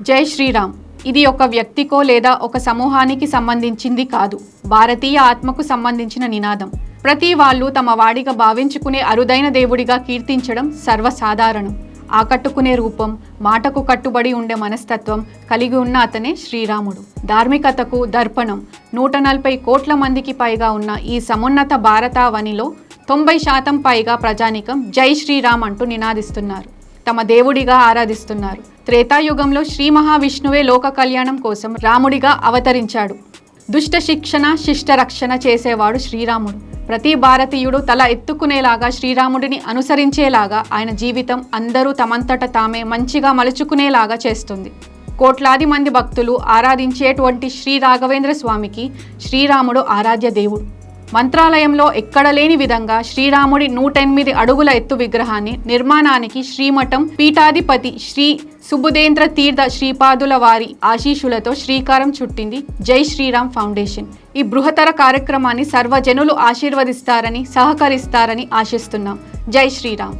జై శ్రీరామ్. ఇది ఒక వ్యక్తికో లేదా ఒక సమూహానికి సంబంధించింది కాదు. భారతీయ ఆత్మకు సంబంధించిన నినాదం. ప్రతి వాళ్ళు తమ వాడిగా భావించుకునే అరుదైన దేవుడిగా కీర్తించడం సర్వసాధారణం. ఆకట్టుకునే రూపం, మాటకు కట్టుబడి ఉండే మనస్తత్వం కలిగి ఉన్న అతనే శ్రీరాముడు. ధార్మికతకు దర్పణం. 140 కోట్ల మందికి పైగా ఉన్న ఈ సమున్నత భారతావనిలో 90% పైగా ప్రజానికం జై శ్రీరామ్ అంటూ నినాదిస్తున్నారు. తమ దేవుడిగా ఆరాధిస్తున్నారు. త్రేతాయుగంలో శ్రీ మహావిష్ణువే లోక కళ్యాణం కోసం రాముడిగా అవతరించాడు. దుష్ట శిక్షణ, శిష్ట రక్షణ చేసేవాడు శ్రీరాముడు. ప్రతి భారతీయుడు తల ఎత్తుకునేలాగా శ్రీరాముడిని అనుసరించేలాగా ఆయన జీవితం అందరూ తమంతట తామే మంచిగా మలుచుకునేలాగా చేస్తుంది. కోట్లాది మంది భక్తులు ఆరాధించేటువంటి శ్రీ రాఘవేంద్ర స్వామికి శ్రీరాముడు ఆరాధ్య దేవుడు. మంత్రాలయంలో ఎక్కడ లేని విధంగా శ్రీరాముడి 108 అడుగుల ఎత్తు విగ్రహాన్ని నిర్మాణానికి శ్రీమఠం పీఠాధిపతి శ్రీ సుబుధేంద్ర తీర్థ శ్రీపాదుల వారి ఆశీస్సులతో శ్రీకారం చుట్టింది జై శ్రీరామ్ ఫౌండేషన్. ఈ బృహత్తర కార్యక్రమాన్ని సర్వజనులు ఆశీర్వదిస్తారని, సహకరిస్తారని ఆశిస్తున్నాం. జై శ్రీరామ్.